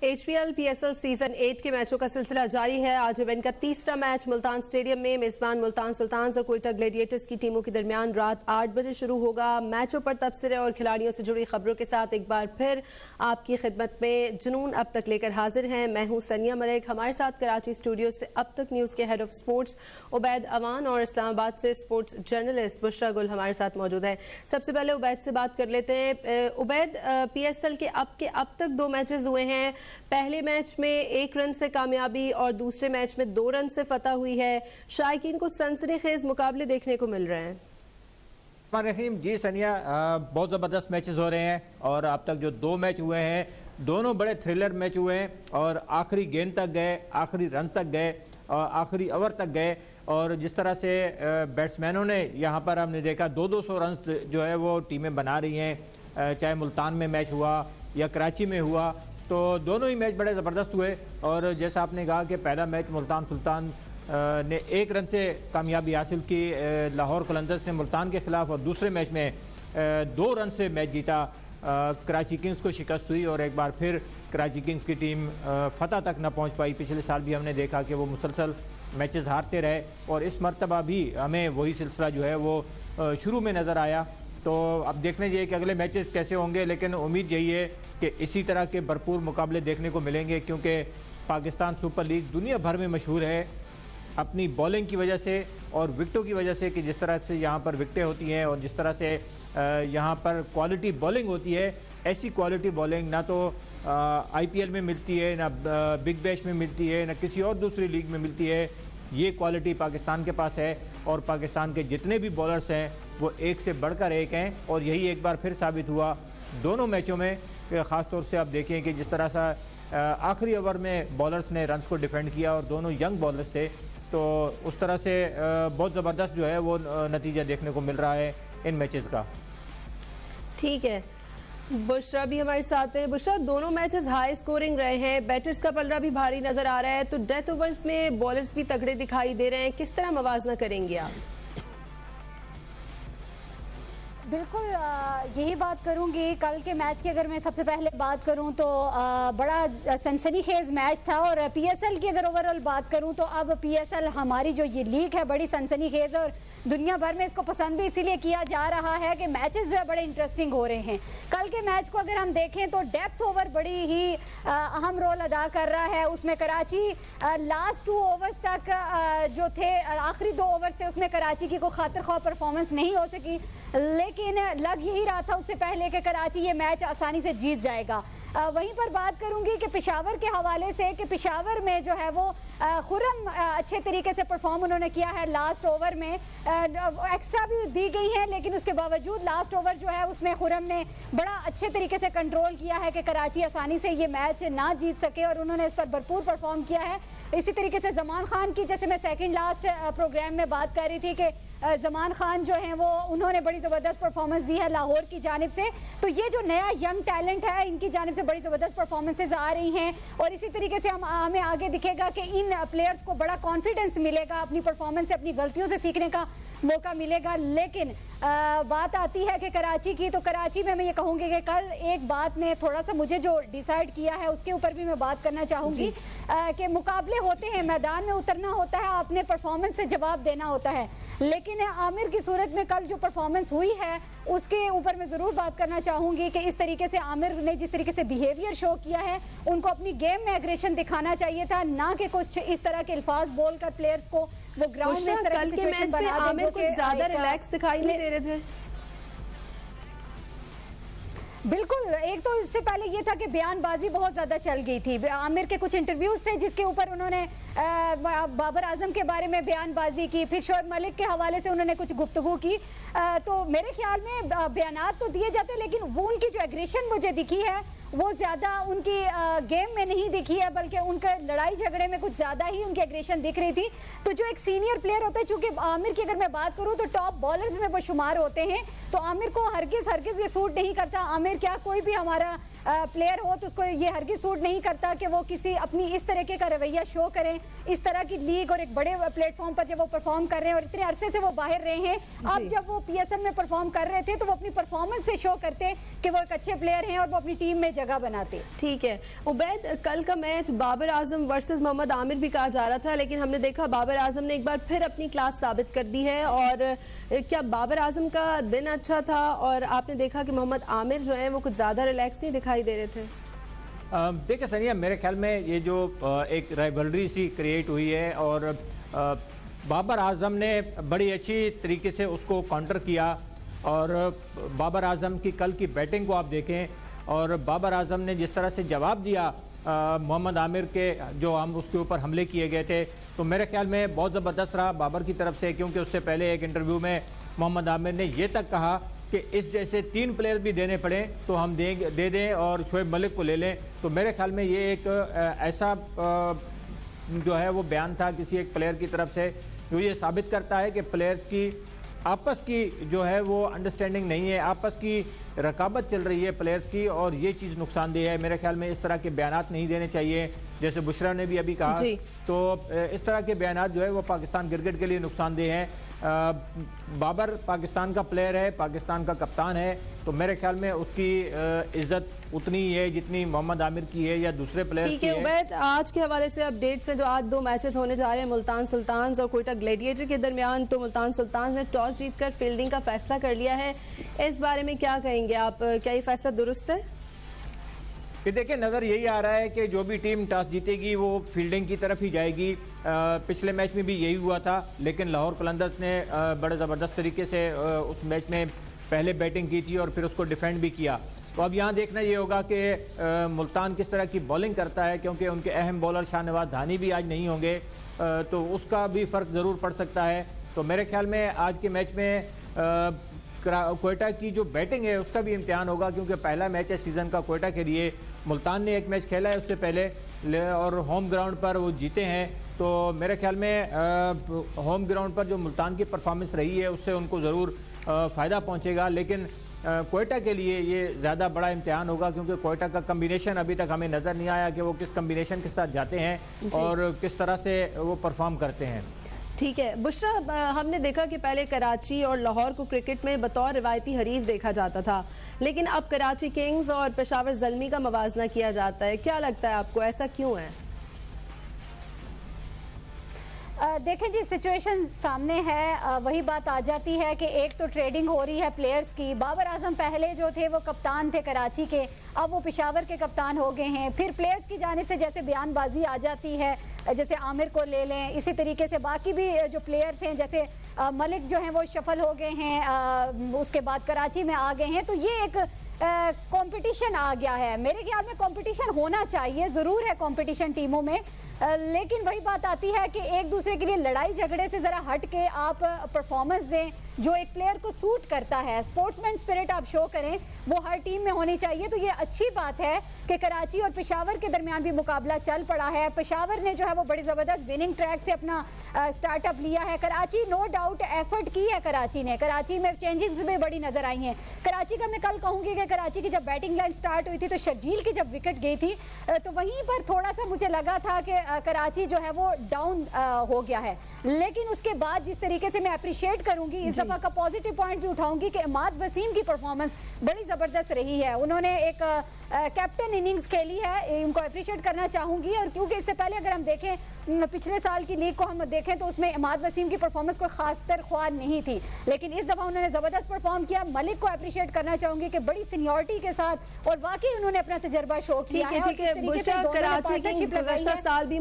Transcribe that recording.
HPL PSL season 8 के मैचों का सिलसिला जारी है। आज इवेंट का तीसरा मैच मुल्तान स्टेडियम में मेजबान मुल्तान सुल्तान्स और क्वेटा ग्लेडिएटर्स की टीमों के दरमियान रात 8 बजे शुरू होगा। मैचों पर तबसरे और खिलाड़ियों से जुड़ी खबरों के साथ एक बार फिर आपकी खिदमत में जुनून अब तक लेकर हाजिर हैं। मैं हूं सनिया मलिक। हमारे साथ कराची स्टूडियो से अब तक न्यूज़ के head of sports Ubaid Awan और इस्लामाबाद से स्पोर्ट्स जर्नलिस्ट बुशरा गुल हमारे साथ मौजूद है। सबसे पहले उबैद से बात कर लेते हैं। उबैद, PSL के अब तक 2 मैचेस हुए हैं। पहले मैच में 1 रन से कामयाबी और दूसरे मैच में 2 रन से फतह हुई है। शायकीन को सनसनीखेज मुकाबले देखने को मिल रहे हैं। रहीम जी सनिया, बहुत ज़बरदस्त मैचेस हो रहे हैं और अब तक जो 2 मैच हुए हैं दोनों बड़े थ्रिलर मैच हुए हैं और आखिरी गेंद तक गए, आखिरी रन तक गए और आखिरी ओवर तक गए। और जिस तरह से बैट्समैनों ने यहाँ पर हमने देखा 200 रन जो है वो टीमें बना रही हैं, चाहे मुल्तान में मैच हुआ या कराची में हुआ, तो दोनों ही मैच बड़े ज़बरदस्त हुए। और जैसा आपने कहा कि पहला मैच मुल्तान सुल्तान ने 1 रन से कामयाबी हासिल की लाहौर कलंदर्स ने मुल्तान के ख़िलाफ़, और दूसरे मैच में 2 रन से मैच जीता। कराची किंग्स को शिकस्त हुई और एक बार फिर कराची किंग्स की टीम फतह तक न पहुंच पाई। पिछले साल भी हमने देखा कि वो मुसलसल मैचेस हारते रहे और इस मरतबा भी हमें वही सिलसिला जो है वो शुरू में नज़र आया। तो अब देखने चाहिए कि अगले मैचेस कैसे होंगे, लेकिन उम्मीद यही है कि इसी तरह के भरपूर मुकाबले देखने को मिलेंगे, क्योंकि पाकिस्तान सुपर लीग दुनिया भर में मशहूर है अपनी बॉलिंग की वजह से और विकटों की वजह से, कि जिस तरह से यहाँ पर विकटें होती हैं और जिस तरह से यहाँ पर क्वालिटी बॉलिंग होती है। ऐसी क्वालिटी बॉलिंग ना तो IPL में मिलती है, ना बिग बैश में मिलती है, ना किसी और दूसरी लीग में मिलती है। ये क्वालिटी पाकिस्तान के पास है और पाकिस्तान के जितने भी बॉलर्स हैं वो एक से बढ़कर एक हैं और यही एक बार फिर साबित हुआ दोनों मैचों में। ख़ास तौर से आप देखें कि जिस तरह से आखिरी ओवर में बॉलर्स ने रन्स को डिफेंड किया और दोनों यंग बॉलर्स थे, तो उस तरह से बहुत ज़बरदस्त जो है वो नतीजा देखने को मिल रहा है इन मैचेस का। ठीक है, बुशरा भी हमारे साथ है। बुशरा, दोनों मैचेस हाई स्कोरिंग रहे हैं, बैटर्स का पलड़ा भी भारी नजर आ रहा है, तो डेथ ओवर्स में बॉलर्स भी तगड़े दिखाई दे रहे हैं। किस तरह मवाजना करेंगे आप? बिल्कुल यही बात करूंगी। कल के मैच की अगर मैं सबसे पहले बात करूं तो बड़ा सनसनीखेज मैच था। और PSL की अगर ओवरऑल बात करूं तो अब PSL हमारी जो ये लीग है बड़ी सनसनीखेज और दुनिया भर में इसको पसंद भी इसीलिए किया जा रहा है कि मैचेस जो है बड़े इंटरेस्टिंग हो रहे हैं। कल के मैच को अगर हम देखें तो डेप्थ ओवर बड़ी ही अहम रोल अदा कर रहा है। उसमें कराची लास्ट 2 ओवर्स तक जो थे, आखिरी 2 ओवर से उसमें कराची की कोई खातिर ख्वाह परफॉर्मेंस नहीं हो सकी, लेकिन लग यही रहा था उससे पहले कि कराची ये मैच आसानी से जीत जाएगा। वहीं पर बात करूंगी कि पेशावर के हवाले से, कि पेशावर में जो है वो खुर्रम अच्छे तरीके से परफॉर्म उन्होंने किया है। लास्ट ओवर में एक्स्ट्रा भी दी गई है, लेकिन उसके बावजूद लास्ट ओवर जो है उसमें खुर्रम ने बड़ा अच्छे तरीके से कंट्रोल किया है कि कराची आसानी से ये मैच ना जीत सके और उन्होंने इस पर भरपूर परफॉर्म किया है। इसी तरीके से जमान खान की, जैसे मैं सेकंड लास्ट प्रोग्राम में बात कर रही थी कि जमान खान जो हैं वो उन्होंने बड़ी ज़बरदस्त परफॉर्मेंस दी है लाहौर की जानिब से। तो ये जो नया यंग टैलेंट है इनकी जानिब से बड़ी ज़बरदस्त परफॉर्मेंसेज आ रही हैं और इसी तरीके से हमें आगे दिखेगा कि इन प्लेयर्स को बड़ा कॉन्फिडेंस मिलेगा, अपनी परफॉर्मेंस से, अपनी गलतियों से सीखने का मौका मिलेगा। लेकिन बात आती है कि कराची की, तो कराची में मैं ये कहूँगी कि कल एक बात ने थोड़ा सा मुझे जो डिसाइड किया है उसके ऊपर भी मैं बात करना चाहूँगी कि मुकाबले होते हैं, मैदान में उतरना होता है, अपने परफॉर्मेंस से जवाब देना होता है। लेकिन आमिर की सूरत में कल जो परफॉर्मेंस हुई है उसके ऊपर मैं ज़रूर बात करना चाहूँगी कि इस तरीके से आमिर ने जिस तरीके से बिहेवियर शो किया है, उनको अपनी गेम में एग्रेशन दिखाना चाहिए था, ना कि कुछ इस तरह के अल्फाज बोलकर प्लेयर्स को वो ग्राउंड में कल के मैच में आमिर कुछ ज़्यादा रिलैक्स दिखाई नहीं दे रहे थे। बिल्कुल, एक तो इससे पहले ये था कि बयानबाजी बहुत ज़्यादा चल गई थी। आमिर के कुछ इंटरव्यूज थे जिसके ऊपर उन्होंने बाबर आजम के बारे में बयानबाजी की, फिर शोएब मलिक के हवाले से उन्होंने कुछ गुफ्तगू की। तो मेरे ख्याल में बयानात तो दिए जाते, लेकिन वो उनकी जो एग्रेशन मुझे दिखी है वो ज़्यादा उनकी गेम में नहीं दिखी है, बल्कि उनके लड़ाई झगड़े में कुछ ज़्यादा ही उनकी एग्रेशन दिख रही थी। तो जो एक सीनियर प्लेयर होता है, चूँकि आमिर की अगर मैं बात करूँ तो टॉप बॉलर्स में वो शुमार होते हैं, तो आमिर को हरगिज़ ये सूट नहीं करता। आमिर क्या, कोई भी हमारा प्लेयर हो तो उसको ये हरगिज़ सूट नहीं करता कि वो किसी अपनी इस तरीके का रवैया शो करें। इस तरह की लीग और एक बड़े प्लेटफॉर्म पर जब वो परफॉर्म कर रहे हैं और इतने अरसे से वो बाहर रहे हैं, अब जब वो PSL में परफॉर्म कर रहे थे तो वो अपनी परफॉर्मेंस से शो करते कि वो एक अच्छे प्लेयर हैं और वो अपनी टीम में जगह बनाते। ठीक है उबैद, कल का मैच बाबर आजम वर्सेस मोहम्मद आमिर भी कहा जा रहा था, लेकिन हमने देखा बाबर आजम ने एक बार फिर अपनी क्लास साबित कर दी है। और क्या बाबर आजम का दिन अच्छा था और आपने देखा कि मोहम्मद आमिर जो है वो कुछ ज़्यादा रिलैक्स नहीं दिखाई दे रहे थे? देखिए सनिया, मेरे ख्याल में ये जो एक राइवलरी सी क्रिएट हुई है और बाबर आजम ने बड़ी अच्छी तरीके से उसको काउंटर किया। और बाबर आजम की कल की बैटिंग को आप देखें और बाबर आजम ने जिस तरह से जवाब दिया मोहम्मद आमिर के जो हम उसके ऊपर हमले किए गए थे, तो मेरे ख्याल में बहुत ज़बरदस्त रहा बाबर की तरफ से। क्योंकि उससे पहले एक इंटरव्यू में मोहम्मद आमिर ने ये तक कहा कि इस जैसे 3 प्लेयर भी देने पड़े तो हम दे दें और शोएब मलिक को ले लें। तो मेरे ख्याल में ये एक ऐसा जो है वो बयान था किसी एक प्लेयर की तरफ से, जो ये साबित करता है कि प्लेयर्स की आपस की जो है वो अंडरस्टैंडिंग नहीं है, आपस की रकाबत चल रही है प्लेयर्स की, और ये चीज़ नुकसानदेह है। मेरे ख्याल में इस तरह के बयानात नहीं देने चाहिए, जैसे बुशरा ने भी अभी कहा। तो इस तरह के बयानात जो है वो पाकिस्तान क्रिकेट के लिए नुकसानदेह हैं। बाबर पाकिस्तान का प्लेयर है, पाकिस्तान का कप्तान है, तो मेरे ख्याल में उसकी इज्जत उतनी ही है जितनी मोहम्मद आमिर की है या दूसरे प्लेयर्स की है। ठीक है उबैद, आज के हवाले से अपडेट्स हैं जो आज 2 मैचेस होने जा रहे हैं मुल्तान सुल्तान्स और कोयटा ग्लैडिएटर के दरमियान। तो मुल्तान सुल्तान्स ने टॉस जीतकर फील्डिंग का फैसला कर लिया है, इस बारे में क्या कहेंगे आप? क्या ये फैसला दुरुस्त है? कि देखिए, नज़र यही आ रहा है कि जो भी टीम टॉस जीतेगी वो फील्डिंग की तरफ ही जाएगी। पिछले मैच में भी यही हुआ था, लेकिन लाहौर कलंदर्स ने बड़े ज़बरदस्त तरीके से उस मैच में पहले बैटिंग की थी और फिर उसको डिफेंड भी किया। तो अब यहाँ देखना ये होगा कि मुल्तान किस तरह की बॉलिंग करता है, क्योंकि उनके अहम बॉलर शाहनवाज धानी भी आज नहीं होंगे, तो उसका भी फ़र्क ज़रूर पड़ सकता है। तो मेरे ख्याल में आज के मैच में कोयटा की जो बैटिंग है उसका भी इम्तिहान होगा, क्योंकि पहला मैच है सीज़न का कोयटा के लिए। मुल्तान ने एक मैच खेला है उससे पहले और होम ग्राउंड पर वो जीते हैं। तो मेरे ख्याल में होम ग्राउंड पर जो मुल्तान की परफॉर्मेंस रही है उससे उनको ज़रूर फ़ायदा पहुंचेगा। लेकिन कोयटा के लिए ये ज़्यादा बड़ा इम्तिहान होगा, क्योंकि कोयटा का कम्बिनेशन अभी तक हमें नज़र नहीं आया कि वो किस कम्बिनेशन के साथ जाते हैं और किस तरह से वो परफॉर्म करते हैं। ठीक है बुशरा, हमने देखा कि पहले कराची और लाहौर को क्रिकेट में बतौर रिवायती हरीफ देखा जाता था, लेकिन अब कराची किंग्स और पेशावर ज़ल्मी का मवाजना किया जाता है। क्या लगता है आपको, ऐसा क्यों है? देखें जी, सिचुएशन सामने है। वही बात आ जाती है कि एक तो ट्रेडिंग हो रही है प्लेयर्स की। बाबर आजम पहले जो थे वो कप्तान थे कराची के, अब वो पेशावर के कप्तान हो गए हैं। फिर प्लेयर्स की जानिब से जैसे बयानबाजी आ जाती है, जैसे आमिर को ले लें, इसी तरीके से बाकी भी जो प्लेयर्स हैं जैसे मलिक जो हैं वो शफल हो गए हैं, उसके बाद कराची में आ गए हैं। तो ये एक कंपटीशन आ गया है। मेरे ख्याल में कंपटीशन होना चाहिए, ज़रूर है कंपटीशन टीमों में, लेकिन वही बात आती है कि एक दूसरे के लिए लड़ाई झगड़े से ज़रा हट के आप परफॉर्मेंस दें जो एक प्लेयर को सूट करता है। स्पोर्ट्समैन स्पिरिट आप शो करें, वो हर टीम में होनी चाहिए। तो ये अच्छी बात है कि कराची और पेशावर के दरमियान भी मुकाबला चल पड़ा है। पेशावर ने जो है वो बड़ी ज़बरदस्त विनिंग ट्रैक से अपना स्टार्टअप लिया है। कराची नो डाउट एफर्ट की है, कराची ने, कराची में चेंजेस भी बड़ी नज़र आई हैं। कराची का मैं कल कहूँगी कि कराची की जब बैटिंग लाइन स्टार्ट हुई थी तो शर्जील की जब विकेट गई थी तो वहीं पर थोड़ा सा मुझे लगा था कि कराची जो है वो डाउन हो गया है। लेकिन उसके बाद जिस तरीके से मैं अप्रिशिएट करूंगी, इस दफा का पॉजिटिव पॉइंट भी उठाऊंगी कि इमाद वसीम की परफॉर्मेंस बड़ी ज़बरदस्त रही है। उन्होंने एक कैप्टन इनिंग्स खेली है, उनको अप्रिशिएट करना चाहूंगी। और क्योंकि इससे पहले अगर हम देखें पिछले साल की लीग को हम देखें तो उसमें इमाद वसीम की परफॉर्मेंस कोई खास तरख्वाह नहीं थी, लेकिन इस दफ़ा उन्होंने ज़बरदस्त परफॉर्म किया। मलिक को अप्रिशिएट करना चाहूंगी कि बड़ी सीनियरिटी के साथ और वाकई उन्होंने अपना तजर्बा शो किया है। ठीक है, कराची किंग्स गुज़श्ता साल भी